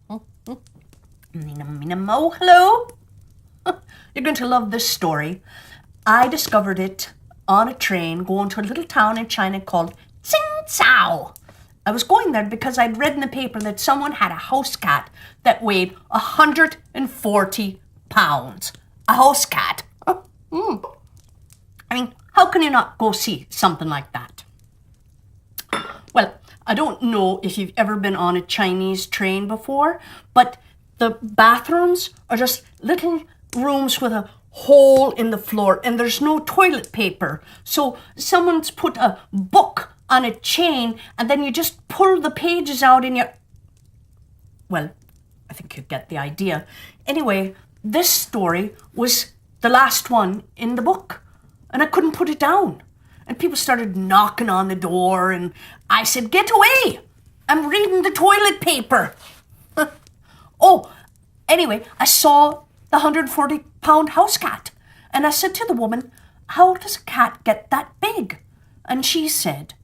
Oh, hello. You're going to love this story. I discovered it on a train going to a little town in China called Tsingtao. I was going there because I'd read in the paper that someone had a house cat that weighed 140 pounds. A house cat. I mean, how can you not go see something like that? Well, I don't know if you've ever been on a Chinese train before, but the bathrooms are just little rooms with a hole in the floor and there's no toilet paper. So someone's put a book on a chain and then you just pull the pages out in your... Well, I think you get the idea. Anyway, this story was the last one in the book and I couldn't put it down. And people started knocking on the door and I said, "Get away! I'm reading the toilet paper." Oh, anyway, I saw the 140-pound house cat. And I said to the woman, "How does a cat get that big?" And she said,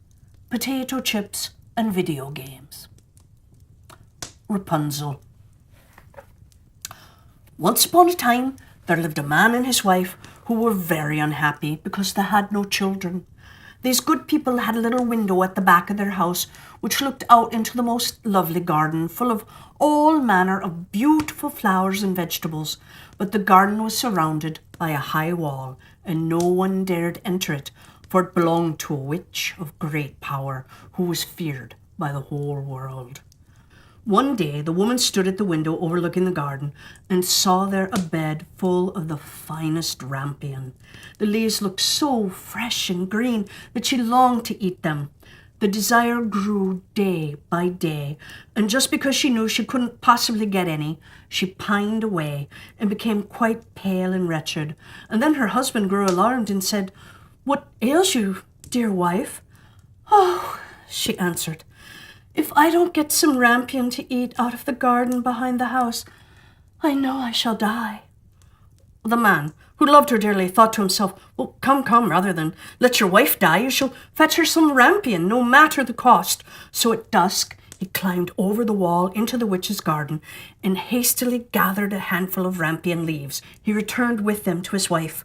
"Potato chips and video games." Rapunzel. Once upon a time, there lived a man and his wife who were very unhappy because they had no children. These good people had a little window at the back of their house which looked out into the most lovely garden full of all manner of beautiful flowers and vegetables, but the garden was surrounded by a high wall and no one dared enter it, for it belonged to a witch of great power who was feared by the whole world. One day the woman stood at the window overlooking the garden and saw there a bed full of the finest rampion. The leaves looked so fresh and green that she longed to eat them. The desire grew day by day, and just because she knew she couldn't possibly get any, she pined away and became quite pale and wretched. And then her husband grew alarmed and said, "What ails you, dear wife?" "Oh," she answered, "if I don't get some rampion to eat out of the garden behind the house, I know I shall die." The man, who loved her dearly, thought to himself, "Well, come, rather than let your wife die, you shall fetch her some rampion, no matter the cost." So at dusk he climbed over the wall into the witch's garden and hastily gathered a handful of rampion leaves. He returned with them to his wife.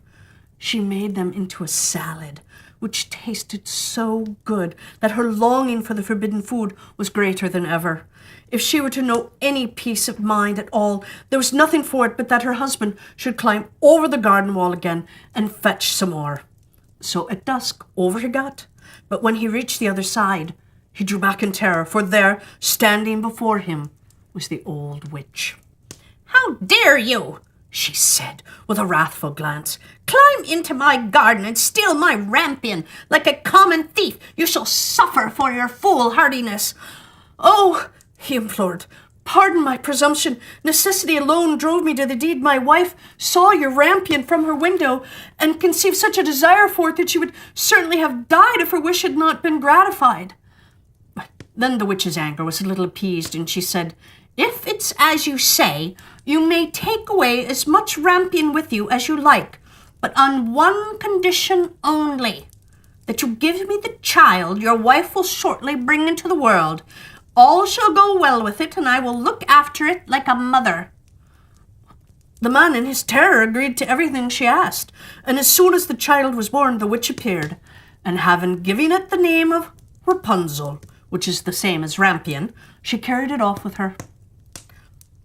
She made them into a salad, which tasted so good that her longing for the forbidden food was greater than ever. If she were to know any peace of mind at all, there was nothing for it but that her husband should climb over the garden wall again and fetch some more. So at dusk, over he got, but when he reached the other side, he drew back in terror, for there, standing before him, was the old witch. "How dare you," she said with a wrathful glance, "climb into my garden and steal my rampion like a common thief? You shall suffer for your foolhardiness." "Oh," he implored, "pardon my presumption. Necessity alone drove me to the deed. My wife saw your rampion from her window and conceived such a desire for it that she would certainly have died if her wish had not been gratified." Then the witch's anger was a little appeased, and she said, "If it's as you say, you may take away as much rampion with you as you like, but on one condition only, that you give me the child your wife will shortly bring into the world. All shall go well with it, and I will look after it like a mother." The man in his terror agreed to everything she asked, and as soon as the child was born, the witch appeared, and having given it the name of Rapunzel, which is the same as rampion, she carried it off with her.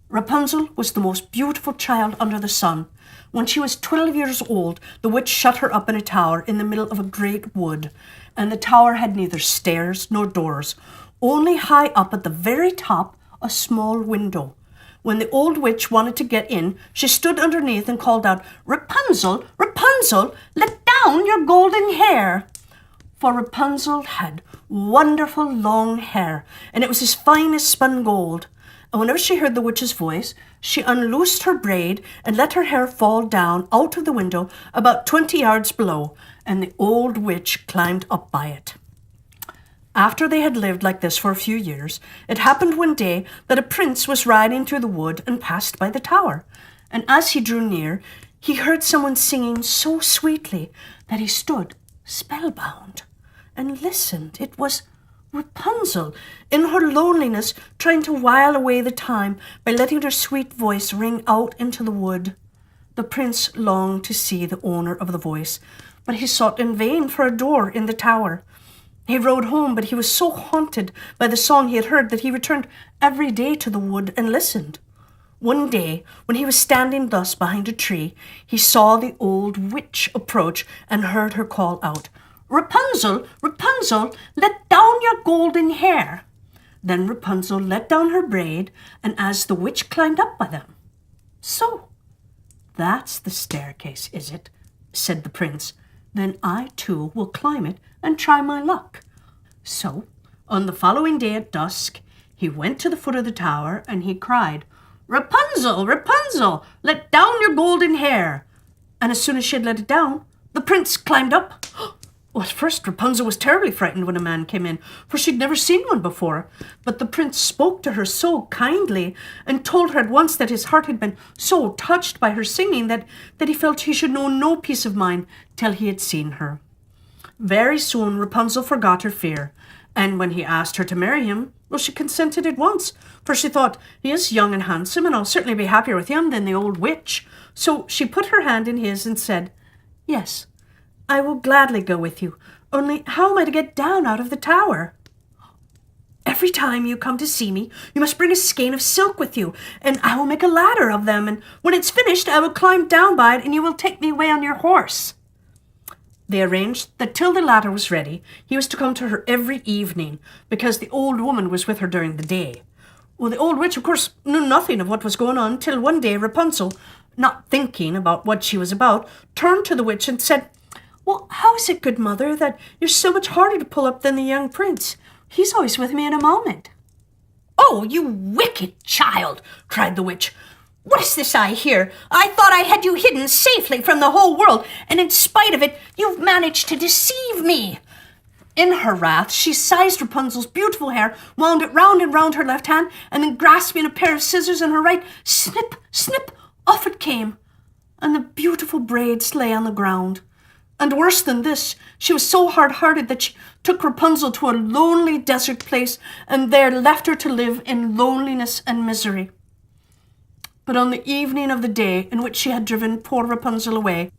Rapunzel was the most beautiful child under the sun. When she was 12 years old, the witch shut her up in a tower in the middle of a great wood, and the tower had neither stairs nor doors, only high up at the very top a small window. When the old witch wanted to get in, she stood underneath and called out, "Rapunzel, Rapunzel, let down your golden hair." For Rapunzel had wonderful long hair, and it was as fine as spun gold. And whenever she heard the witch's voice, she unloosed her braid and let her hair fall down out of the window about 20 yards below, and the old witch climbed up by it. After they had lived like this for a few years, it happened one day that a prince was riding through the wood and passed by the tower. And as he drew near, he heard someone singing so sweetly that he stood spellbound and listened. It was Rapunzel, in her loneliness, trying to while away the time by letting her sweet voice ring out into the wood. The prince longed to see the owner of the voice, but he sought in vain for a door in the tower. He rode home, but he was so haunted by the song he had heard that he returned every day to the wood and listened. One day, when he was standing thus behind a tree, he saw the old witch approach and heard her call out, "Rapunzel, Rapunzel, let down your golden hair." Then Rapunzel let down her braid, and as the witch climbed up by them. "So, that's the staircase, is it?" said the prince. "Then I too will climb it and try my luck." So, on the following day at dusk, he went to the foot of the tower and he cried, "Rapunzel, Rapunzel, let down your golden hair." And as soon as she had let it down, the prince climbed up. Well, at first Rapunzel was terribly frightened when a man came in, for she'd never seen one before. But the prince spoke to her so kindly and told her at once that his heart had been so touched by her singing that he felt he should know no peace of mind till he had seen her. Very soon Rapunzel forgot her fear, and when he asked her to marry him, well, she consented at once, for she thought, he is young and handsome, and I'll certainly be happier with him than the old witch. So she put her hand in his and said, "Yes, I will gladly go with you. Only how am I to get down out of the tower?" "Every time you come to see me, you must bring a skein of silk with you, and I will make a ladder of them, and when it's finished, I will climb down by it, and you will take me away on your horse." They arranged that till the ladder was ready, he was to come to her every evening, because the old woman was with her during the day. Well, the old witch, of course, knew nothing of what was going on, till one day Rapunzel, not thinking about what she was about, turned to the witch and said, "Well, how is it, good mother, that you're so much harder to pull up than the young prince? He's always with me in a moment." "Oh, you wicked child!" cried the witch. "What is this I hear? I thought I had you hidden safely from the whole world, and in spite of it, you've managed to deceive me." In her wrath, she seized Rapunzel's beautiful hair, wound it round and round her left hand, and then grasping a pair of scissors in her right, snip, snip, off it came, and the beautiful braids lay on the ground. And worse than this, she was so hard-hearted that she took Rapunzel to a lonely desert place and there left her to live in loneliness and misery. But on the evening of the day in which she had driven poor Rapunzel away,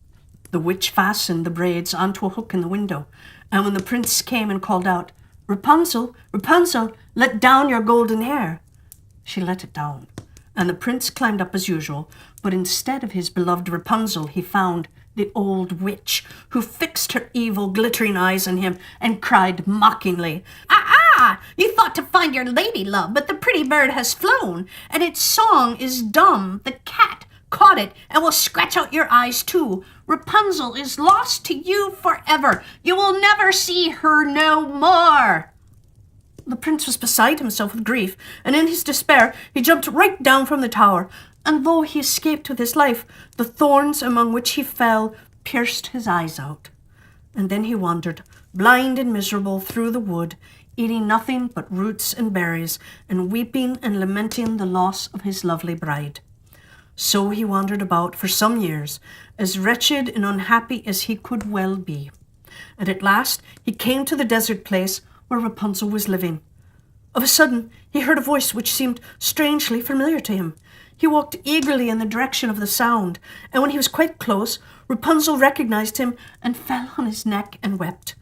the witch fastened the braids onto a hook in the window, and when the prince came and called out, "Rapunzel, Rapunzel, let down your golden hair," she let it down, and the prince climbed up as usual, but instead of his beloved Rapunzel, he found the old witch, who fixed her evil, glittering eyes on him and cried mockingly, "Ah, you thought to find your lady love, but the pretty bird has flown, and its song is dumb. The cat caught it and will scratch out your eyes too. Rapunzel is lost to you forever. You will never see her no more." The prince was beside himself with grief, and in his despair he jumped right down from the tower, and though he escaped with his life, the thorns among which he fell pierced his eyes out. And then he wandered, blind and miserable, through the wood, eating nothing but roots and berries, and weeping and lamenting the loss of his lovely bride. So he wandered about for some years, as wretched and unhappy as he could well be. And at last he came to the desert place where Rapunzel was living. Of a sudden he heard a voice which seemed strangely familiar to him. He walked eagerly in the direction of the sound, and when he was quite close, Rapunzel recognized him and fell on his neck and wept.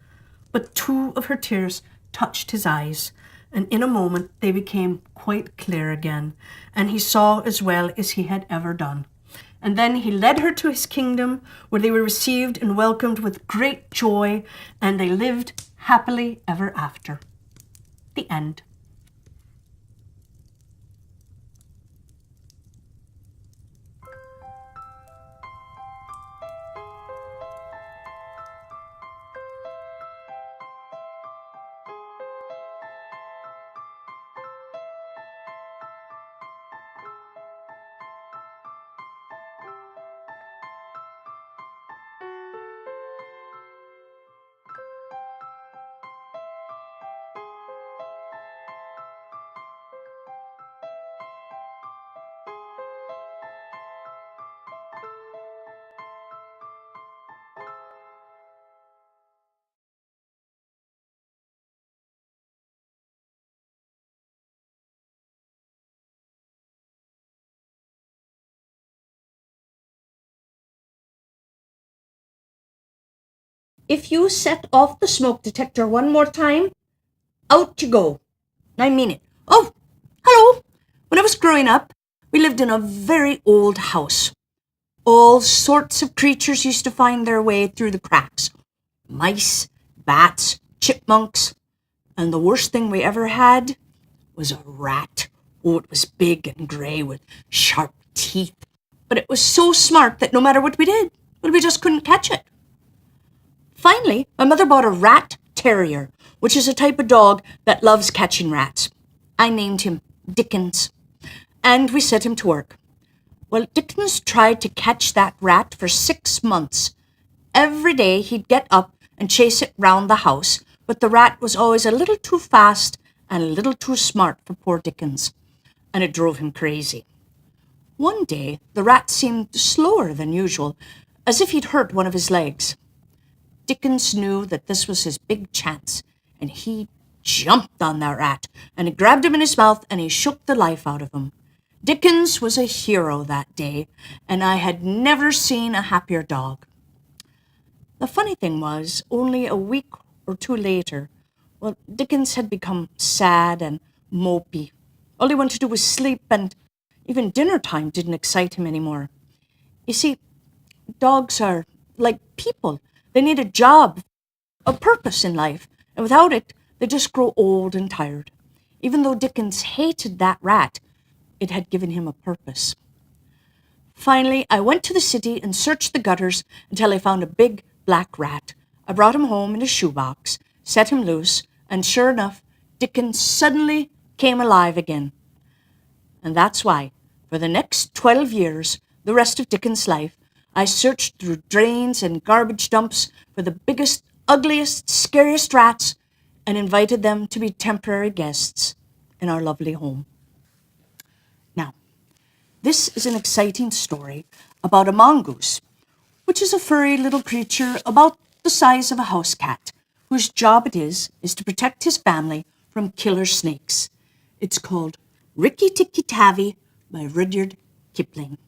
But 2 of her tears touched his eyes, and in a moment they became quite clear again, and he saw as well as he had ever done. And then he led her to his kingdom, where they were received and welcomed with great joy, and they lived happily ever after. The end. If you set off the smoke detector one more time, out you go. I mean it. Oh, hello. When I was growing up, we lived in a very old house. All sorts of creatures used to find their way through the cracks. Mice, bats, chipmunks, and the worst thing we ever had was a rat. Oh, it was big and grey with sharp teeth, but it was so smart that no matter what we did, well, we just couldn't catch it. Finally, my mother bought a rat terrier, which is a type of dog that loves catching rats. I named him Dickens, and we set him to work. Well, Dickens tried to catch that rat for 6 months. Every day he'd get up and chase it round the house, but the rat was always a little too fast and a little too smart for poor Dickens, and it drove him crazy. One day, the rat seemed slower than usual, as if he'd hurt one of his legs. Dickens knew that this was his big chance, and he jumped on that rat, and he grabbed him in his mouth, and he shook the life out of him. Dickens was a hero that day, and I had never seen a happier dog. The funny thing was, only a week or two later, well, Dickens had become sad and mopey. All he wanted to do was sleep, and even dinner time didn't excite him anymore. You see, dogs are like people. They need a job, a purpose in life, and without it, they just grow old and tired. Even though Dickens hated that rat, it had given him a purpose. Finally, I went to the city and searched the gutters until I found a big black rat. I brought him home in a shoebox, set him loose, and sure enough, Dickens suddenly came alive again. And that's why, for the next 12 years, the rest of Dickens' life, I searched through drains and garbage dumps for the biggest, ugliest, scariest rats and invited them to be temporary guests in our lovely home. Now, this is an exciting story about a mongoose, which is a furry little creature about the size of a house cat, whose job it is to protect his family from killer snakes. It's called Rikki Tikki Tavi by Rudyard Kipling.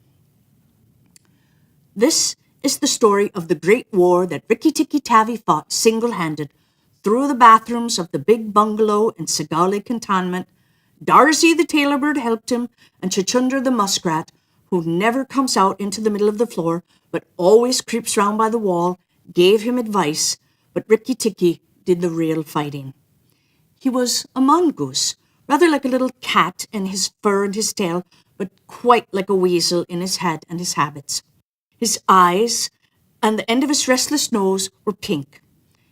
This is the story of the great war that Rikki Tikki Tavi fought single-handed through the bathrooms of the big bungalow in Sagali Cantonment. Darzy the tailor bird helped him, and Chuchundra the muskrat, who never comes out into the middle of the floor but always creeps round by the wall, gave him advice, but Rikki Tikki did the real fighting. He was a mongoose, rather like a little cat in his fur and his tail, but quite like a weasel in his head and his habits. His eyes and the end of his restless nose were pink.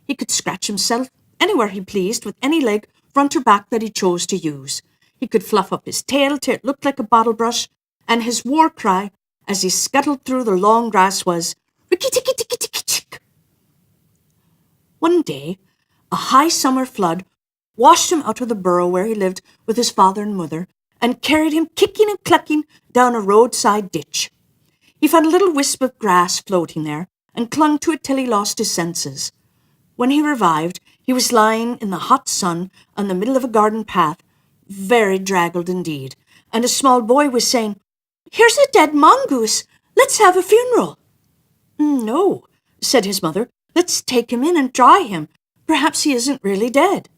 He could scratch himself anywhere he pleased with any leg, front or back, that he chose to use. He could fluff up his tail till it looked like a bottle brush, and his war cry as he scuttled through the long grass was, "Rikki Tikki Tikki Tikki Tick." One day, a high summer flood washed him out of the burrow where he lived with his father and mother, and carried him kicking and clucking down a roadside ditch. He found a little wisp of grass floating there, and clung to it till he lost his senses. When he revived, he was lying in the hot sun on the middle of a garden path, very draggled indeed, and a small boy was saying, "Here's a dead mongoose. Let's have a funeral." "No," said his mother. "Let's take him in and dry him. Perhaps he isn't really dead."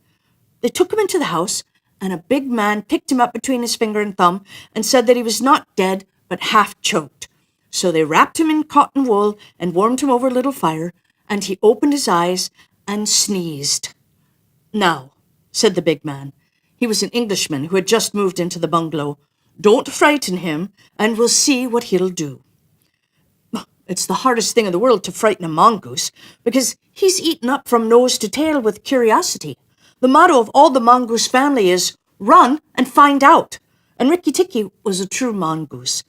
They took him into the house, and a big man picked him up between his finger and thumb and said that he was not dead, but half choked. So they wrapped him in cotton wool and warmed him over a little fire, and he opened his eyes and sneezed. "Now," said the big man, he was an Englishman who had just moved into the bungalow, "don't frighten him, and we'll see what he'll do." It's the hardest thing in the world to frighten a mongoose, because he's eaten up from nose to tail with curiosity. The motto of all the mongoose family is, "Run and find out." And Rikki Tikki was a true mongoose.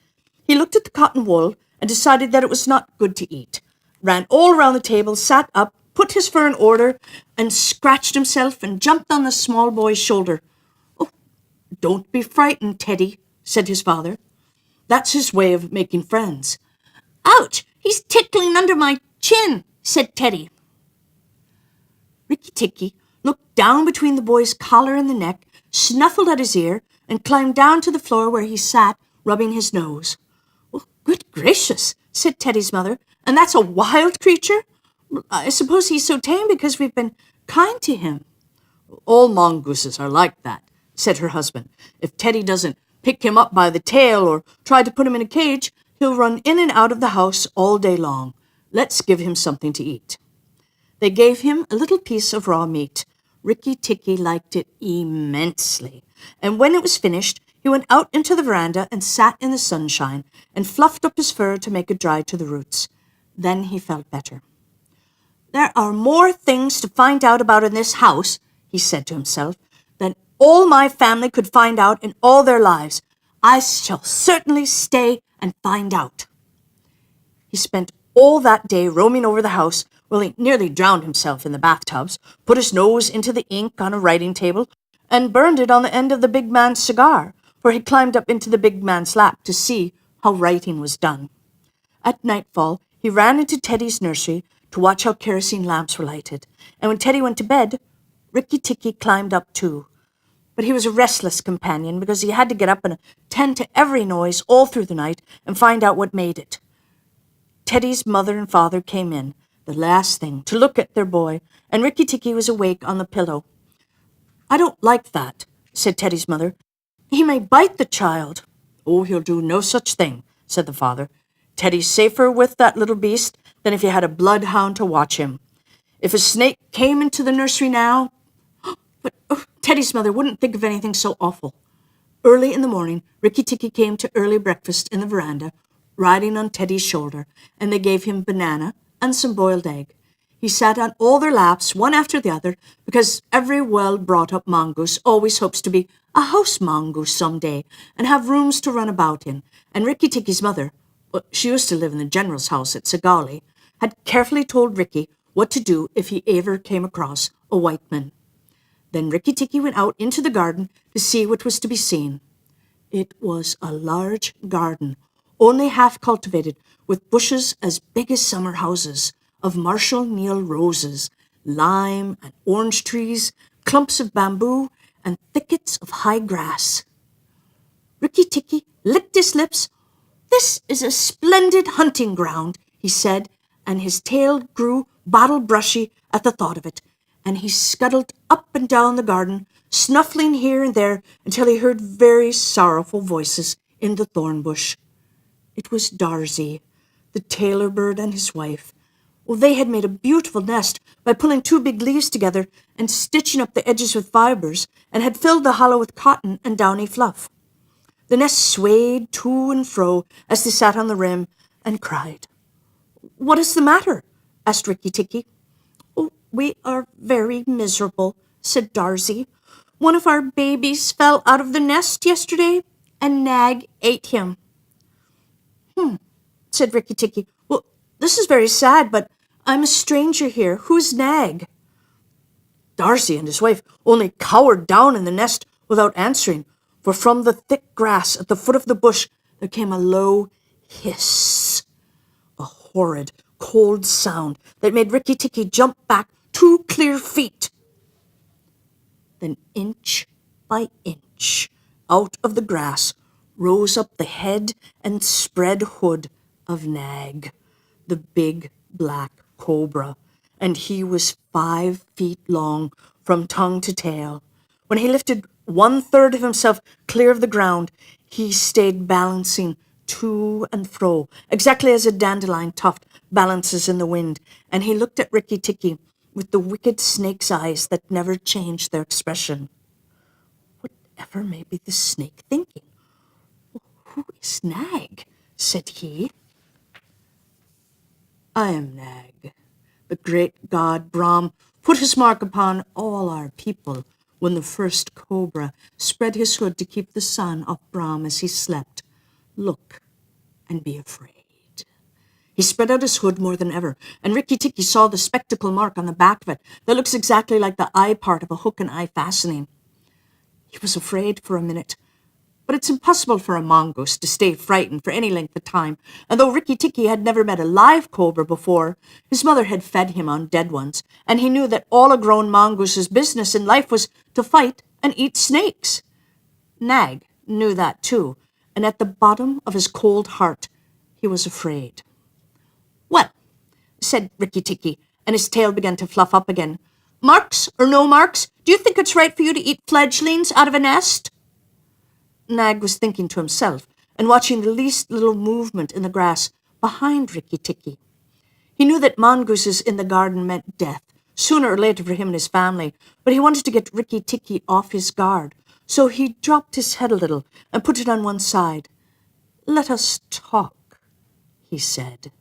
He looked at the cotton wool and decided that it was not good to eat, ran all around the table, sat up, put his fur in order, and scratched himself and jumped on the small boy's shoulder. "Oh, don't be frightened, Teddy," said his father. That's his way of making friends. "Ouch, he's tickling under my chin," said Teddy. Rikki Tikki looked down between the boy's collar and the neck, snuffled at his ear, and climbed down to the floor where he sat, rubbing his nose. "Oh, good gracious," said Teddy's mother, "and that's a wild creature?" I suppose he's so tame because we've been kind to him." "All mongooses are like that," said her husband. "If Teddy doesn't pick him up by the tail or try to put him in a cage, he'll run in and out of the house all day long. Let's give him something to eat." They gave him a little piece of raw meat. Rikki Tikki liked it immensely, and when it was finished, he went out into the veranda and sat in the sunshine and fluffed up his fur to make it dry to the roots. Then he felt better. "There are more things to find out about in this house," he said to himself, "than all my family could find out in all their lives. I shall certainly stay and find out." He spent all that day roaming over the house. Well, he nearly drowned himself in the bathtubs, put his nose into the ink on a writing table, and burned it on the end of the big man's cigar, for he climbed up into the big man's lap to see how writing was done. At nightfall, he ran into Teddy's nursery to watch how kerosene lamps were lighted, and when Teddy went to bed, Rikki Tikki climbed up too. But he was a restless companion because he had to get up and attend to every noise all through the night and find out what made it. Teddy's mother and father came in, the last thing, to look at their boy, and Rikki Tikki was awake on the pillow. "I don't like that," said Teddy's mother. "He may bite the child." "Oh, he'll do no such thing," said the father. "Teddy's safer with that little beast than if you had a bloodhound to watch him. If a snake came into the nursery now—" But Teddy's mother wouldn't think of anything so awful. Early in the morning, Rikki Tikki came to early breakfast in the veranda, riding on Teddy's shoulder, and they gave him banana and some boiled egg. He sat on all their laps, one after the other, because every well-brought-up mongoose always hopes to be a house mongoose some day and have rooms to run about in, and Rikki Tikki's mother, she used to live in the general's house at Sagali, had carefully told Rikki what to do if he ever came across a white man. Then Rikki Tikki went out into the garden to see what was to be seen. It was a large garden, only half cultivated, with bushes as big as summer houses, of Marshall Neal roses, lime and orange trees, clumps of bamboo, and thickets of high grass. Rikki Tikki licked his lips. "This is a splendid hunting ground," he said, and his tail grew bottle-brushy at the thought of it, and he scuttled up and down the garden, snuffling here and there until he heard very sorrowful voices in the thorn bush. It was Darzy, the tailor bird, and his wife. Well, they had made a beautiful nest by pulling two big leaves together and stitching up the edges with fibers, and had filled the hollow with cotton and downy fluff. The nest swayed to and fro as they sat on the rim and cried. "What is the matter?" asked Rikki Tikki. "Oh, we are very miserable," said Darzy. "One of our babies fell out of the nest yesterday, and Nag ate him." Said Rikki Tikki. "Well, this is very sad, but I'm a stranger here. Who's Nag?" Darzy and his wife only cowered down in the nest without answering, for from the thick grass at the foot of the bush there came a low hiss, a horrid, cold sound that made Rikki Tikki jump back 2 clear feet. Then inch by inch, out of the grass, rose up the head and spread hood of Nag, the big black cobra, and he was 5 feet long from tongue to tail. When he lifted 1/3 of himself clear of the ground, he stayed balancing to and fro, exactly as a dandelion tuft balances in the wind, and he looked at Rikki Tikki with the wicked snake's eyes that never changed their expression. Whatever may be the snake thinking? "Who is Nag?" said he. "I am Nag. The great god Brahm put his mark upon all our people when the first cobra spread his hood to keep the sun off Brahm as he slept. Look and be afraid." He spread out his hood more than ever, and Rikki Tikki saw the spectacle mark on the back of it that looks exactly like the eye part of a hook and eye fastening. He was afraid for a minute, but it's impossible for a mongoose to stay frightened for any length of time, and though Rikki Tikki had never met a live cobra before, his mother had fed him on dead ones, and he knew that all a grown mongoose's business in life was to fight and eat snakes. Nag knew that too, and at the bottom of his cold heart he was afraid. "Well," said Rikki Tikki, and his tail began to fluff up again. "Marks or no marks, do you think it's right for you to eat fledglings out of a nest?" Nag was thinking to himself and watching the least little movement in the grass behind Rikki Tikki. He knew that mongooses in the garden meant death, sooner or later for him and his family, but he wanted to get Rikki Tikki off his guard, so he dropped his head a little and put it on one side. "Let us talk," he said.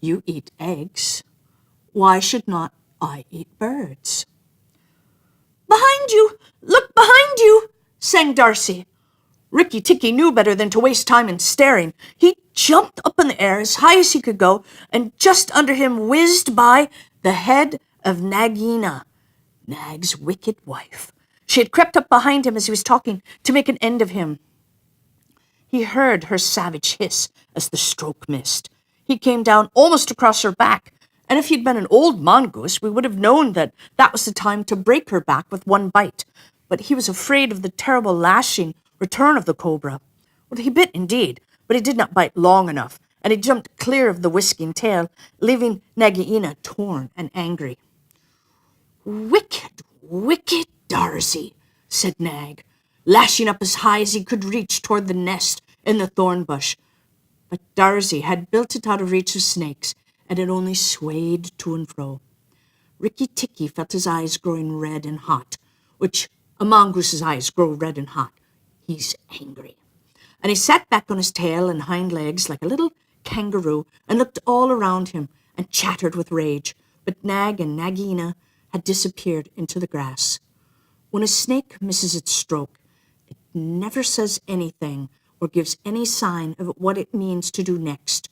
"You eat eggs. Why should not I eat birds?" "Behind you! Look behind you!" sang Darcy. Rikki Tikki knew better than to waste time in staring. He jumped up in the air as high as he could go, and just under him whizzed by the head of Nagina, Nag's wicked wife. She had crept up behind him as he was talking to make an end of him. He heard her savage hiss as the stroke missed. He came down almost across her back, and if he'd been an old mongoose, we would have known that that was the time to break her back with one bite. But he was afraid of the terrible lashing return of the cobra. Well, he bit indeed, but he did not bite long enough, and he jumped clear of the whisking tail, leaving Nagina torn and angry. "Wicked, wicked Darcy," said Nag, lashing up as high as he could reach toward the nest in the thorn bush. But Darcy had built it out of reach of snakes, and it only swayed to and fro. Rikki Tikki felt his eyes growing red and hot, which a mongoose's eyes grow red and hot. He's angry. And he sat back on his tail and hind legs like a little kangaroo and looked all around him and chattered with rage. But Nag and Nagina had disappeared into the grass. When a snake misses its stroke, it never says anything or gives any sign of what it means to do next.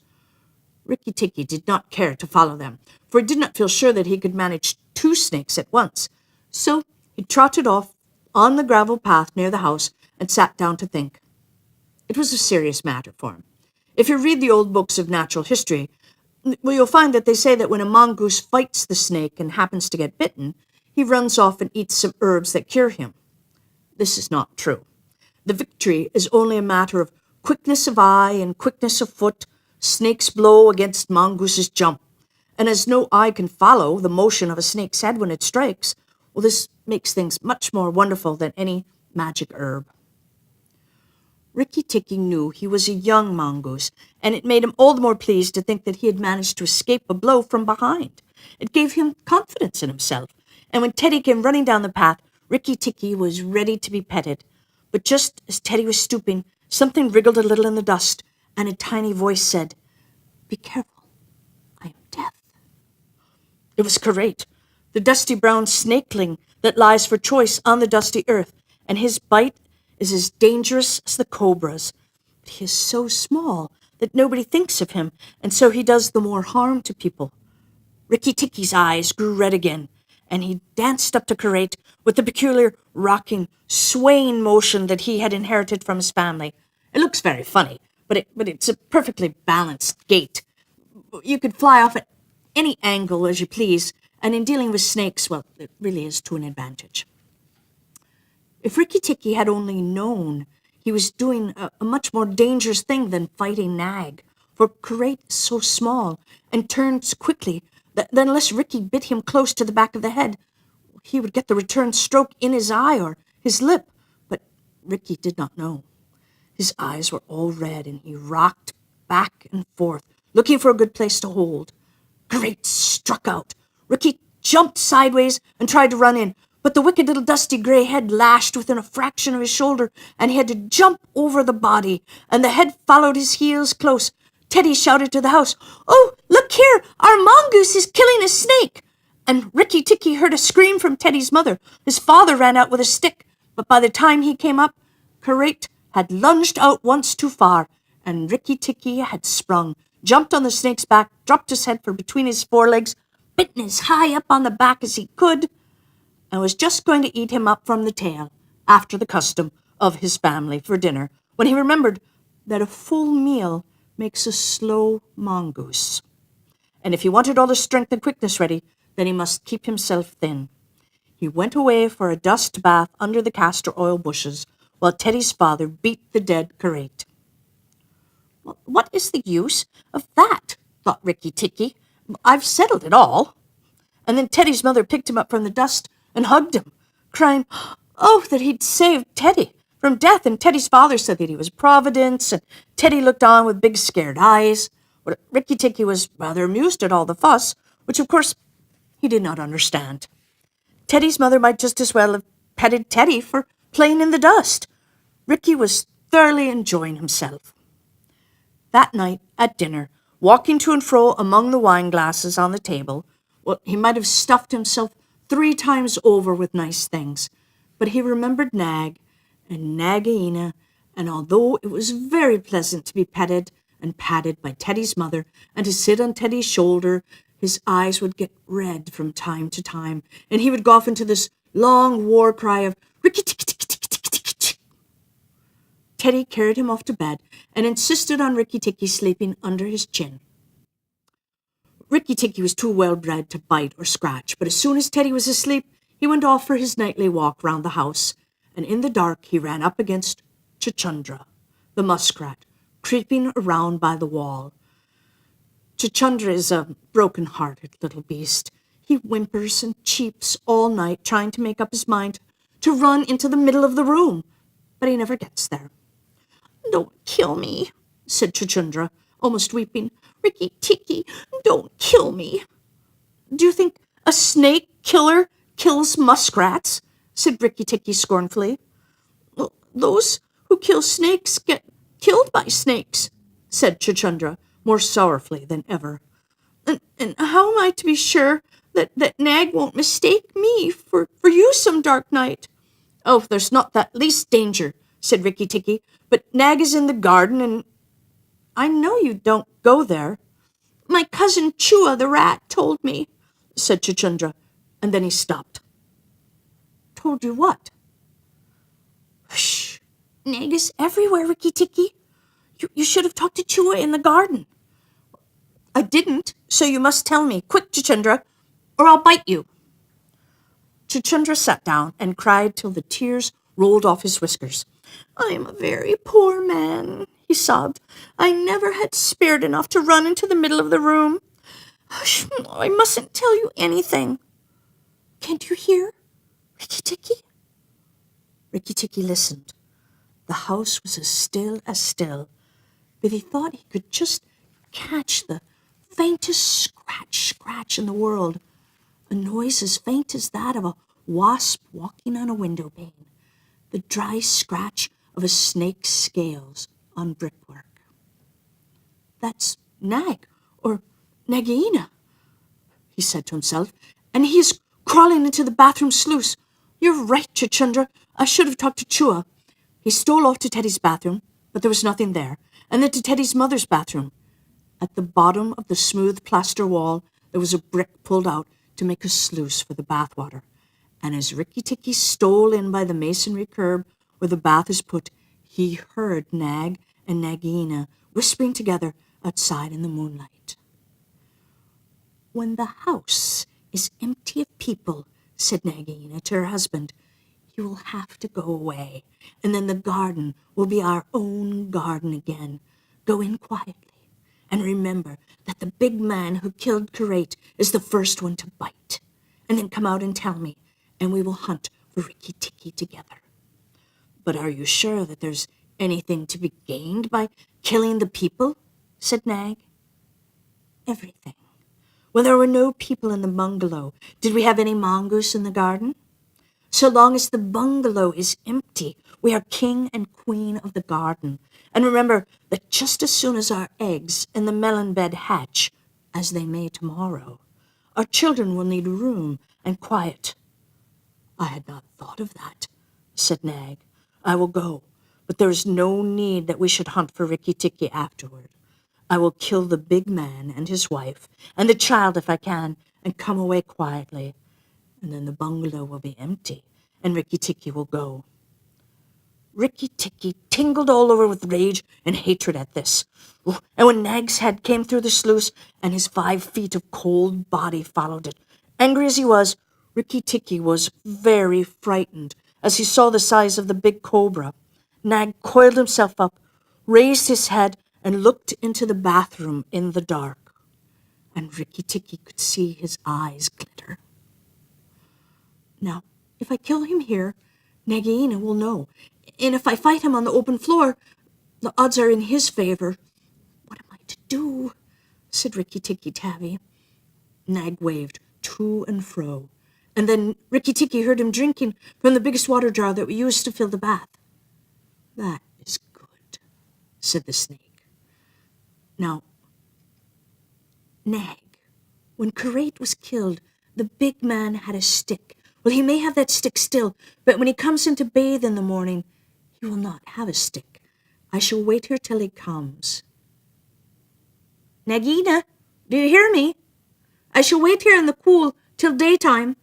Rikki Tikki did not care to follow them, for he did not feel sure that he could manage 2 snakes at once. So he trotted off on the gravel path near the house and sat down to think. It was a serious matter for him. If you read the old books of natural history, well, you'll find that they say that when a mongoose fights the snake and happens to get bitten, he runs off and eats some herbs that cure him. This is not true. The victory is only a matter of quickness of eye and quickness of foot. Snakes blow against mongooses jump. And as no eye can follow the motion of a snake's head when it strikes, well, this makes things much more wonderful than any magic herb. Rikki Tikki knew he was a young mongoose, and it made him all the more pleased to think that he had managed to escape a blow from behind. It gave him confidence in himself, and when Teddy came running down the path, Rikki Tikki was ready to be petted. But just as Teddy was stooping, something wriggled a little in the dust, and a tiny voice said, "Be careful, I am Death." It was Karate, the dusty brown snakeling that lies for choice on the dusty earth, and his bite is as dangerous as the cobra's. But he is so small that nobody thinks of him, and so he does the more harm to people. Rikki Tikki's eyes grew red again, and he danced up to Karate with the peculiar rocking, swaying motion that he had inherited from his family. It looks very funny, but it's a perfectly balanced gait. You could fly off at any angle as you please, and in dealing with snakes, well, it really is to an advantage. If Rikki Tikki had only known, he was doing a much more dangerous thing than fighting Nag, for Karate is so small and turns quickly that unless Rikki bit him close to the back of the head, he would get the return stroke in his eye or his lip. But Rikki did not know. His eyes were all red, and he rocked back and forth, looking for a good place to hold. Karate struck out. Rikki jumped sideways and tried to run in, but the wicked little dusty grey head lashed within a fraction of his shoulder, and he had to jump over the body, and the head followed his heels close. Teddy shouted to the house, "Oh, look here! Our mongoose is killing a snake!" And Rikki Tikki heard a scream from Teddy's mother. His father ran out with a stick, but by the time he came up, Karate had lunged out once too far, and Rikki Tikki had sprung, jumped on the snake's back, dropped his head from between his forelegs, bitten as high up on the back as he could, and was just going to eat him up from the tail, after the custom of his family for dinner, when he remembered that a full meal makes a slow mongoose. And if he wanted all the strength and quickness ready, then he must keep himself thin. He went away for a dust bath under the castor oil bushes, while Teddy's father beat the dead Karate. "What is the use of that?" thought Rikki Tikki. I've settled it all." And then Teddy's mother picked him up from the dust and hugged him, crying, oh, that he'd saved Teddy from death. And Teddy's father said that he was Providence, and Teddy looked on with big scared eyes. But Rikki Tikki was rather amused at all the fuss, which of course he did not understand. Teddy's mother might just as well have petted Teddy for playing in the dust. Rikki was thoroughly enjoying himself. That night at dinner, walking to and fro among the wine glasses on the table, well, he might have stuffed himself 3 times over with nice things, but he remembered Nag and Nagaina, and although it was very pleasant to be petted and patted by Teddy's mother and to sit on Teddy's shoulder, his eyes would get red from time to time, and he would go off into this long war cry of Rikki Tikki Tikki Tikki Tikki Tikki Tikki. Teddy carried him off to bed and insisted on Rikki Tikki sleeping under his chin. Rikki Tikki was too well bred to bite or scratch, but as soon as Teddy was asleep, he went off for his nightly walk round the house, and in the dark he ran up against Chuchundra, the muskrat, creeping around by the wall. Chuchundra is a broken-hearted little beast. He whimpers and cheeps all night, trying to make up his mind to run into the middle of the room, but he never gets there. "Don't kill me," said Chuchundra, almost weeping. "Rikki Tikki, don't kill me." "Do you think a snake killer kills muskrats?" said Rikki Tikki scornfully. "Well, those who kill snakes get killed by snakes," said Chuchundra, more sorrowfully than ever. And how am I to be sure that Nag won't mistake me for you some dark night?" "Oh, there's not that least danger," said Rikki Tikki, "but Nag is in the garden, and I know you don't go there." "My cousin Chua the rat told me," said Chuchundra, and then he stopped. "Told you what?" "Shh! Nag is everywhere, Rikki Tikki. You should have talked to Chua in the garden." "I didn't, so you must tell me. Quick, Chuchundra, or I'll bite you." Chuchundra sat down and cried till the tears rolled off his whiskers. "I am a very poor man," he sobbed. "I never had spirit enough to run into the middle of the room. I mustn't tell you anything. Can't you hear, Rikki Tikki?" Rikki Tikki listened. The house was as still, but he thought he could just catch the faintest scratch in the world, a noise as faint as that of a wasp walking on a window pane, the dry scratch of a snake's scales on brickwork. "That's Nag, or Nagaina," he said to himself, "and he is crawling into the bathroom sluice. You're right, Chuchundra. I should have talked to Chua." He stole off to Teddy's bathroom, but there was nothing there, and then to Teddy's mother's bathroom. At the bottom of the smooth plaster wall, there was a brick pulled out to make a sluice for the bathwater, and as Rikki Tikki stole in by the masonry curb where the bath is put, he heard Nag and Nagaina whispering together outside in the moonlight. "When the house is empty of people," said Nagaina to her husband, "you will have to go away, and then the garden will be our own garden again. Go in quietly, and remember that the big man who killed Karate is the first one to bite. And then come out and tell me, and we will hunt for Rikki Tikki together." "But are you sure that there's anything to be gained by killing the people?" said Nag. "Everything. When there were no people in the bungalow, did we have any mongoose in the garden? So long as the bungalow is empty, we are king and queen of the garden. And remember that just as soon as our eggs in the melon bed hatch, as they may tomorrow, our children will need room and quiet." "I had not thought of that," said Nag. "I will go, but there is no need that we should hunt for Rikki Tikki afterward. I will kill the big man and his wife, and the child if I can, and come away quietly. And then the bungalow will be empty, and Rikki Tikki will go." Rikki Tikki tingled all over with rage and hatred at this. And when Nag's head came through the sluice, and his 5 feet of cold body followed it, angry as he was, Rikki Tikki was very frightened as he saw the size of the big cobra. Nag coiled himself up, raised his head, and looked into the bathroom in the dark. and Rikki Tikki could see his eyes glitter. Now, if I kill him here, Nagaina will know. And if I fight him on the open floor, the odds are in his favor. What am I to do? Said Rikki Tikki Tavi. Nag waved to and fro, and then Rikki Tikki heard him drinking from the biggest water jar that we used to fill the bath. That is good, said the snake. Now, Nag, when Karate was killed, the big man had a stick. Well, he may have that stick still, but when he comes in to bathe in the morning, he will not have a stick. I shall wait here till he comes. Nagina, do you hear me? I shall wait here in the cool till daytime.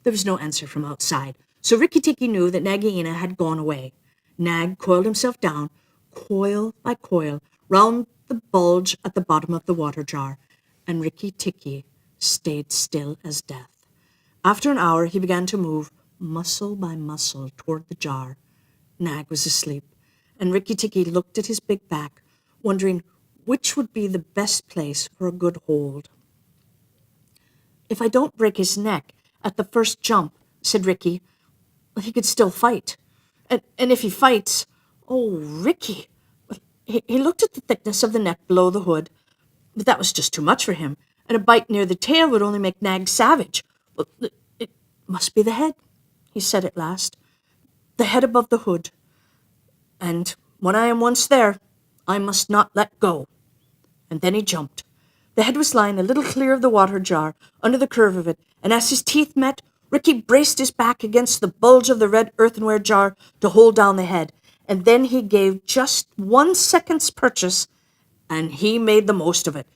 There was no answer from outside, so Rikki Tikki knew that Nagaina had gone away. Nag coiled himself down, coil by coil, round the bulge at the bottom of the water jar, and Rikki Tikki stayed still as death. After an hour, he began to move, muscle by muscle, toward the jar. Nag was asleep, and Rikki Tikki looked at his big back, wondering which would be the best place for a good hold. If I don't break his neck at the first jump, said Rikki, he could still fight. And if he fights, oh, Rikki! He looked at the thickness of the neck below the hood, but that was just too much for him, and a bite near the tail would only make Nag savage. Well, it must be the head, he said at last. The head above the hood. And when I am once there, I must not let go. And then he jumped. The head was lying a little clear of the water jar, under the curve of it, and as his teeth met, Rikki braced his back against the bulge of the red earthenware jar to hold down the head, and then he gave just 1 second's purchase, and he made the most of it.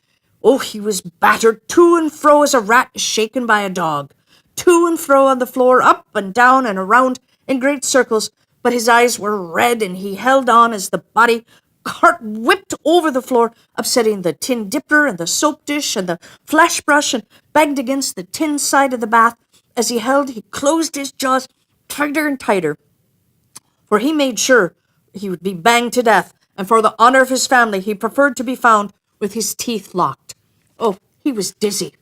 Oh, he was battered to and fro as a rat is shaken by a dog, to and fro on the floor, up and down and around in great circles, but his eyes were red, and he held on as the body cart whipped over the floor, upsetting the tin dipper and the soap dish and the flash brush, and banged against the tin side of the bath. As he held, he closed his jaws tighter and tighter, for he made sure he would be banged to death, and for the honor of his family he preferred to be found with his teeth locked. Oh, he was dizzy.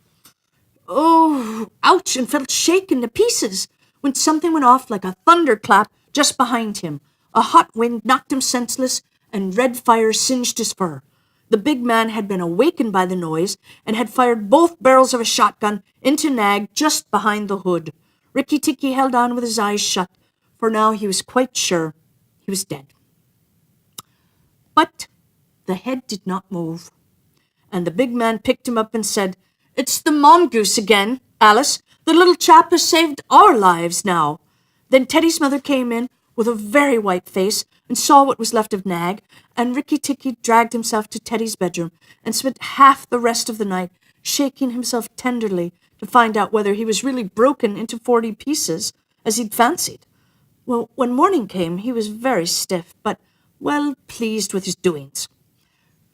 Oh, ouch, and felt shaken to pieces, when something went off like a thunderclap just behind him. A hot wind knocked him senseless, and red fire singed his fur. The big man had been awakened by the noise, and had fired both barrels of a shotgun into Nag just behind the hood. Rikki Tikki held on with his eyes shut, for now he was quite sure he was dead. But the head did not move, and the big man picked him up and said, "It's the mongoose again, Alice. The little chap has saved our lives now." Then Teddy's mother came in with a very white face and saw what was left of Nag, and Rikki Tikki dragged himself to Teddy's bedroom and spent half the rest of the night shaking himself tenderly to find out whether he was really broken into 40 pieces, as he'd fancied. Well, when morning came, he was very stiff, but well pleased with his doings.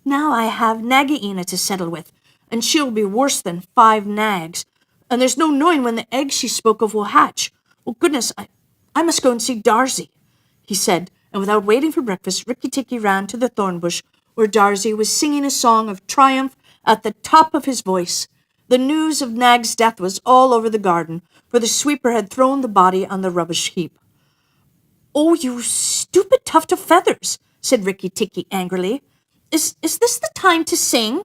"Now I have Nagaina to settle with, and she'll be worse than 5 nags, and there's no knowing when the eggs she spoke of will hatch. Oh, goodness, I must go and see Darzy," he said, and without waiting for breakfast, Rikki Tikki ran to the thorn bush, where Darzy was singing a song of triumph at the top of his voice. The news of Nag's death was all over the garden, for the sweeper had thrown the body on the rubbish heap. "Oh, you stupid tuft of feathers," said Rikki Tikki angrily. Is this the time to sing?"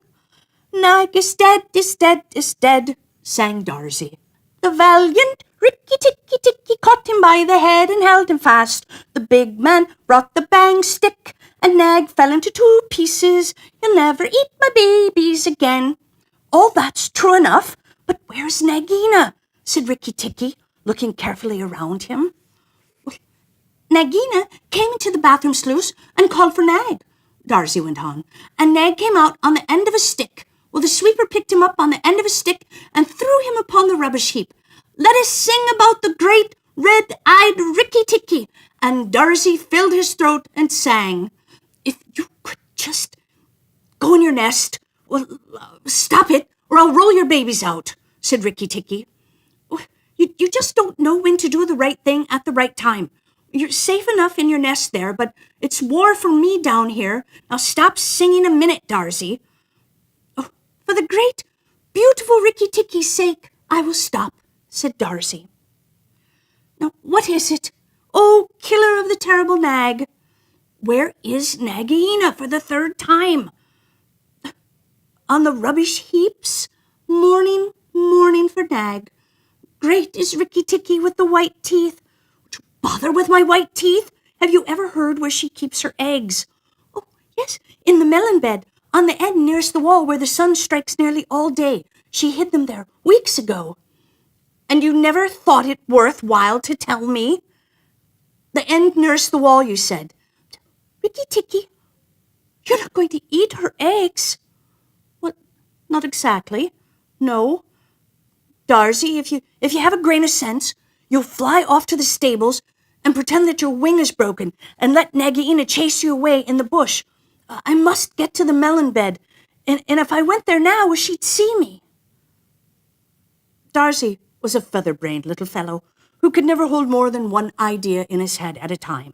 "Nag is dead, is dead, is dead," sang Darzy. "The valiant Rikki Tikki Tikki caught him by the head and held him fast. The big man brought the bang stick, and Nag fell into 2 pieces. You'll never eat my babies again." "All that's true enough, but where's Nagina?" said Rikki Tikki, looking carefully around him. "Nagina came into the bathroom sluice and called for Nag," Darzy went on, "and Nag came out on the end of a stick. Well, the sweeper picked him up on the end of a stick and threw him upon the rubbish heap. 'Let us sing about the great red-eyed Rikki Tikki,' and Darzy filled his throat and sang. If you could just go in your nest, well, stop it, or I'll roll your babies out," said Rikki Tikki. You just don't know when to do the right thing at the right time. You're safe enough in your nest there, but it's war for me down here. Now stop singing a minute, Darzy." "Oh, For the great, beautiful Rikki Tikki's sake, I will stop, said Darcy. Now, what is it? Oh, killer of the terrible nag! Where is Nagaina for the third time? On the rubbish heaps? Mourning, mourning for Nag. Great is Rikki Tikki with the white teeth. Bother with my white teeth! Have you ever heard where she keeps her eggs? Oh, yes, in the melon bed, on the end nearest the wall where the sun strikes nearly all day. She hid them there weeks ago. And you never thought it worth while to tell me? The end nearest the wall, you said. Rikki Tikki, you're not going to eat her eggs? Well, not exactly. No. Darcy, if you have a grain of sense, you'll fly off to the stables and pretend that your wing is broken and let Nagaina chase you away in the bush. I must get to the melon bed, and if I went there now, she'd see me. Darcy was a feather-brained little fellow who could never hold more than one idea in his head at a time.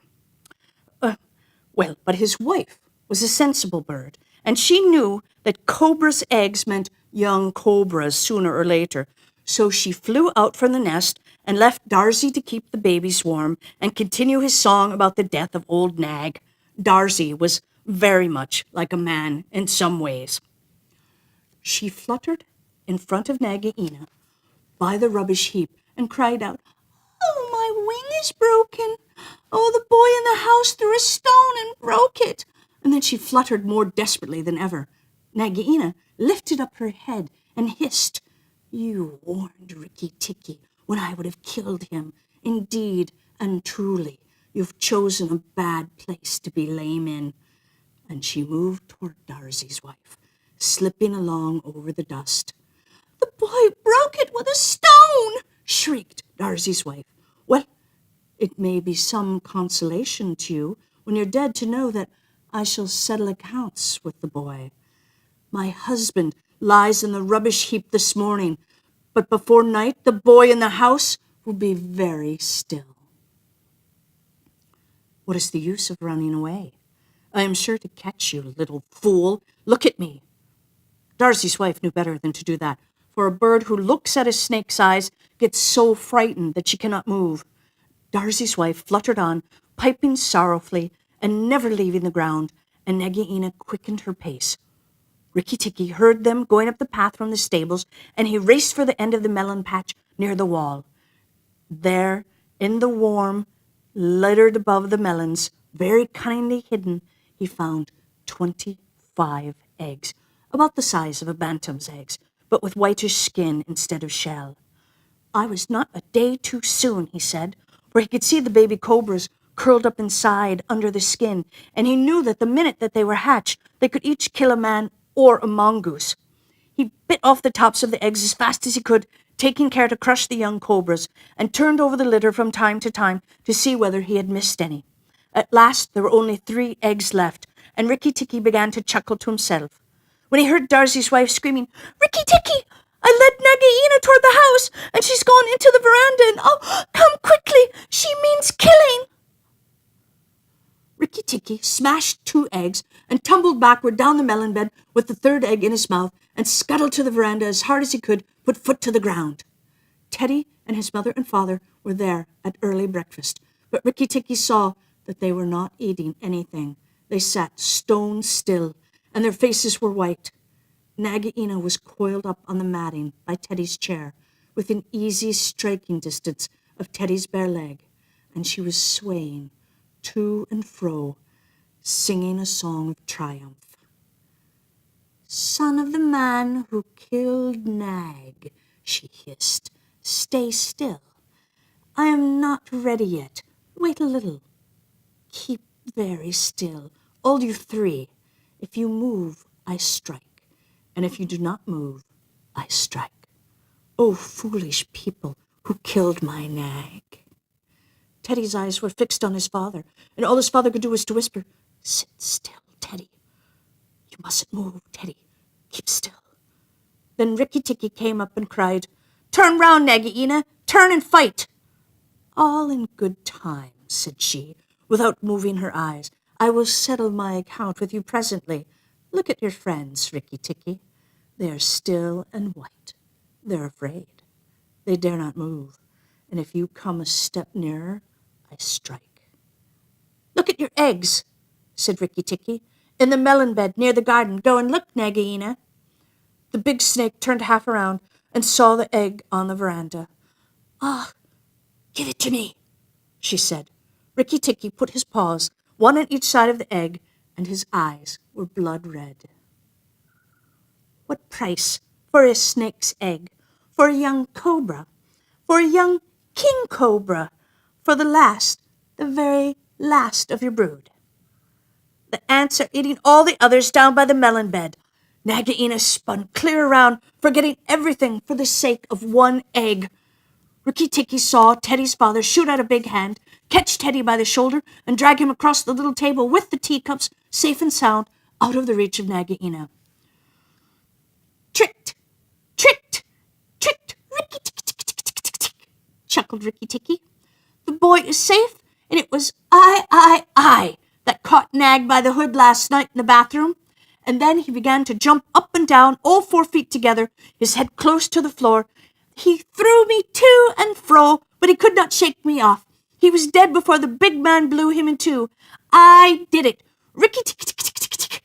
But his wife was a sensible bird, and she knew that cobra's eggs meant young cobras sooner or later. So she flew out from the nest and left Darcy to keep the babies warm and continue his song about the death of old Nag. Darcy was very much like a man in some ways. She fluttered in front of Nagaina by the rubbish heap and cried out, "Oh, my wing is broken. Oh, the boy in the house threw a stone and broke it." And then she fluttered more desperately than ever. Nagaina lifted up her head and hissed, "You warned Rikki Tikki when I would have killed him. Indeed and truly, you've chosen a bad place to be lame in." And she moved toward Darcy's wife, slipping along over the dust. "The boy broke it with a stone!" shrieked Darcy's wife. "Well, it may be some consolation to you when you're dead to know that I shall settle accounts with the boy. My husband lies in the rubbish heap this morning, but before night the boy in the house will be very still." "What is the use of running away? I am sure to catch you, little fool. Look at me." Darcy's wife knew better than to do that, for a bird who looks at a snake's eyes gets so frightened that she cannot move. Darcy's wife fluttered on, piping sorrowfully and never leaving the ground, and Nagaina quickened her pace. Rikki Tikki heard them going up the path from the stables, and he raced for the end of the melon patch near the wall. There, in the warm, littered above the melons, very cunningly hidden, he found 25 eggs, about the size of a bantam's eggs, but with whitish skin instead of shell. "I was not a day too soon," he said, for he could see the baby cobras curled up inside under the skin, and he knew that the minute that they were hatched, they could each kill a man or a mongoose. He bit off the tops of the eggs as fast as he could, taking care to crush the young cobras, and turned over the litter from time to time to see whether he had missed any. At last there were only 3 eggs left, and Rikki Tikki began to chuckle to himself, when he heard Darcy's wife screaming, "Rikki Tikki! I led Nagaina toward the house, and she's gone into the veranda, and oh, come quickly! She means killing!" Rikki Tikki smashed 2 eggs and tumbled backward down the melon bed with the 3rd egg in his mouth and scuttled to the veranda as hard as he could, put foot to the ground. Teddy and his mother and father were there at early breakfast, but Rikki Tikki saw that they were not eating anything. They sat stone still, and their faces were white. Nagaina was coiled up on the matting by Teddy's chair, within easy striking distance of Teddy's bare leg, and she was swaying to and fro, singing a song of triumph. "Son of the man who killed Nag," she hissed, "stay still. I am not ready yet. Wait a little. Keep very still, all you 3. If you move, I strike, and if you do not move, I strike. Oh, foolish people who killed my Nag." Teddy's eyes were fixed on his father, and all his father could do was to whisper, "Sit still, Teddy. You mustn't move, Teddy. Keep still." Then Rikki Tikki came up and cried, "Turn round, Nagaina. Turn and fight." "All in good time," said she, without moving her eyes. "I will settle my account with you presently. Look at your friends, Rikki Tikki. They are still and white. They're afraid. They dare not move. And if you come a step nearer, I strike. Look at your eggs, said Rikki Tikki, in the melon bed near the garden. Go and look, Nagaina. The big snake turned half around and saw the egg on the veranda. Ah, give it to me, she said. Rikki Tikki put his paws, one on each side of the egg, and his eyes were blood red. What price for a snake's egg? For a young cobra? For a young king cobra? For the last, the very last of your brood? The ants are eating all the others down by the melon bed. Nagaina spun clear around, forgetting everything for the sake of one egg. Rikki Tikki saw Teddy's father shoot out a big hand, catch Teddy by the shoulder, and drag him across the little table with the teacups, safe and sound, out of the reach of Nagaina. Tricked! Tricked! Tricked! Rikki Tikki! Chuckled Rikki Tikki. The boy is safe, and it was I that caught Nag by the hood last night in the bathroom. And then he began to jump up and down, all 4 feet together, his head close to the floor. He threw me to and fro, but he could not shake me off. He was dead before the big man blew him in two. I did it. Rikki Tikki.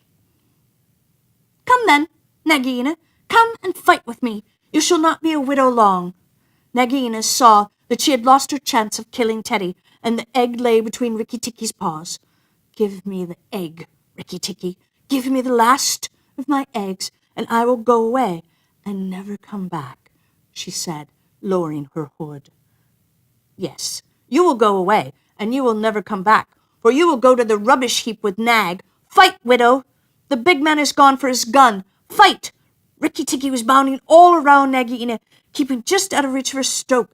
Come then, Nagaina, come and fight with me. You shall not be a widow long. Nagaina saw that she had lost her chance of killing Teddy, and the egg lay between Rikki Tikki's paws. Give me the egg, Rikki Tikki. Give me the last of my eggs, and I will go away and never come back, she said, lowering her hood. Yes, you will go away, and you will never come back, for you will go to the rubbish heap with Nag. Fight, widow! The big man is gone for his gun. Fight! Rikki Tikki was bounding all around Nagaina, keeping just out of reach of her stroke.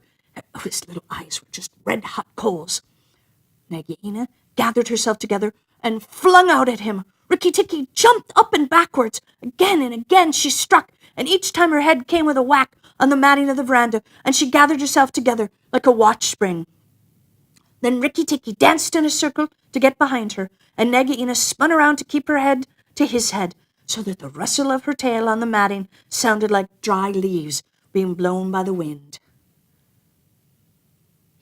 His little eyes were just red-hot coals. Nagaina gathered herself together and flung out at him. Rikki Tikki jumped up and backwards. Again and again she struck, and each time her head came with a whack on the matting of the veranda, and she gathered herself together like a watch spring. Then Rikki Tikki danced in a circle to get behind her, and Nagaina spun around to keep her head to his head, so that the rustle of her tail on the matting sounded like dry leaves being blown by the wind.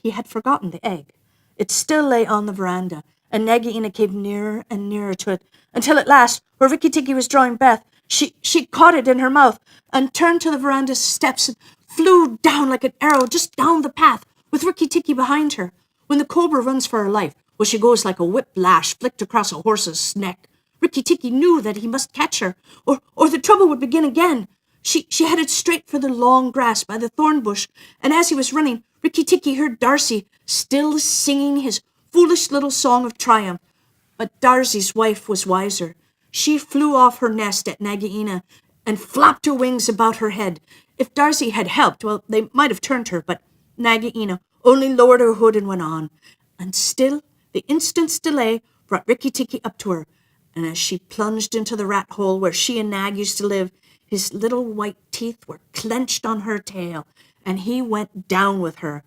He had forgotten the egg. It still lay on the veranda, and Nagaina came nearer and nearer to it, until at last, where Rikki Tikki was drawing breath, she caught it in her mouth and turned to the veranda steps and flew down like an arrow just down the path, with Rikki Tikki behind her. When the cobra runs for her life, well, she goes like a whiplash flicked across a horse's neck. Rikki Tikki knew that he must catch her, or the trouble would begin again. She headed straight for the long grass by the thorn bush, and as he was running, Rikki Tikki heard Darcy still singing his foolish little song of triumph. But Darcy's wife was wiser. She flew off her nest at Nagaina and flapped her wings about her head. If Darcy had helped, well, they might have turned her, but Nagaina only lowered her hood and went on. And still, the instant's delay brought Rikki Tikki up to her, and as she plunged into the rat hole where she and Nag used to live, his little white teeth were clenched on her tail, and he went down with her.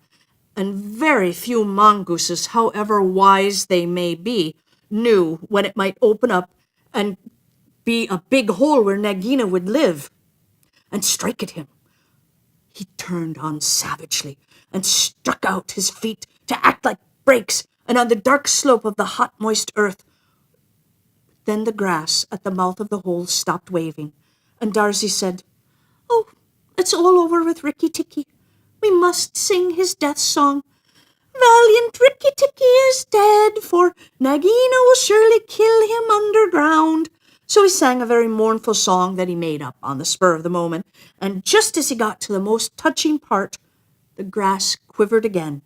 And very few mongooses, however wise they may be, knew when it might open up and be a big hole where Nagaina would live, and strike at him. He turned on savagely and struck out his feet to act like brakes, and on the dark slope of the hot, moist earth. Then the grass at the mouth of the hole stopped waving, and Darcy said, "Oh, it's all over with Rikki Tikki. We must sing his death song. Valiant Rikki Tikki is dead, for Nagaina will surely kill him underground." So he sang a very mournful song that he made up on the spur of the moment, and just as he got to the most touching part, the grass quivered again,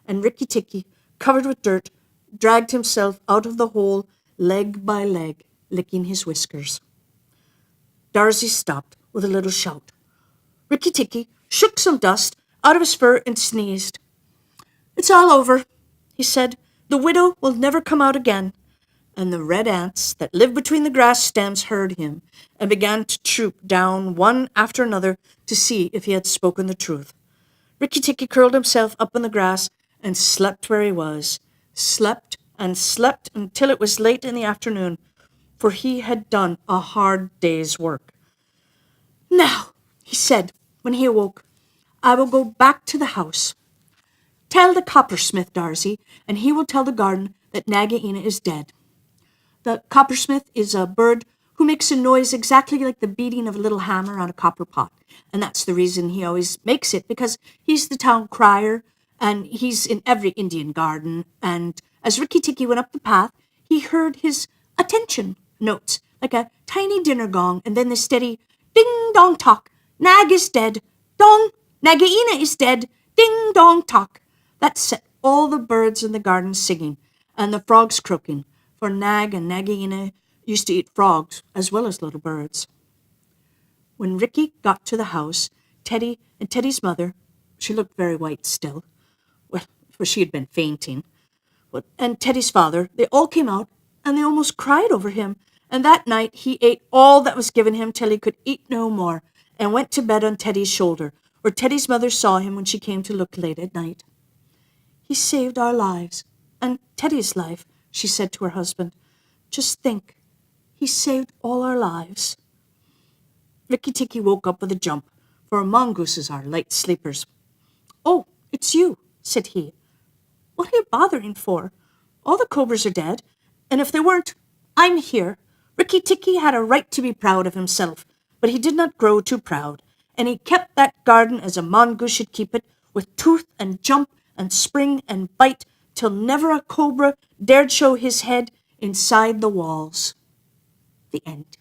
and Rikki Tikki, covered with dirt, dragged himself out of the hole leg by leg, licking his whiskers. Darcy stopped with a little shout. Rikki Tikki shook some dust out of his fur and sneezed. "It's all over," he said. "The widow will never come out again." And the red ants that lived between the grass stems heard him and began to troop down one after another to see if he had spoken the truth. Rikki Tikki curled himself up in the grass and slept where he was, slept and slept until it was late in the afternoon, for he had done a hard day's work. Now, he said, when he awoke, I will go back to the house. Tell the coppersmith, Darcy, and he will tell the garden that Nagaina is dead. The coppersmith is a bird who makes a noise exactly like the beating of a little hammer on a copper pot. And that's the reason he always makes it, because he's the town crier, and he's in every Indian garden. And as Rikki Tikki went up the path, he heard his attention notes, like a tiny dinner gong, and then the steady ding-dong tock. Nag is dead. Dong! Nagaina is dead. Ding-dong tock. That set all the birds in the garden singing, and the frogs croaking, for Nag and Nagaina used to eat frogs as well as little birds. When Rikki got to the house, Teddy and Teddy's mother, she looked very white still, well, for she had been fainting, and Teddy's father, they all came out, and they almost cried over him, and that night he ate all that was given him till he could eat no more, and went to bed on Teddy's shoulder, where Teddy's mother saw him when she came to look late at night. He saved our lives, and Teddy's life, she said to her husband. Just think, he saved all our lives. Rikki Tikki woke up with a jump, for mongooses are light sleepers. Oh, it's you, said he. What are you bothering for? All the cobras are dead, and if they weren't, I'm here. Rikki Tikki had a right to be proud of himself, but he did not grow too proud, and he kept that garden as a mongoose should keep it, with tooth and jump and spring and bite, till never a cobra dared show his head inside the walls. The end.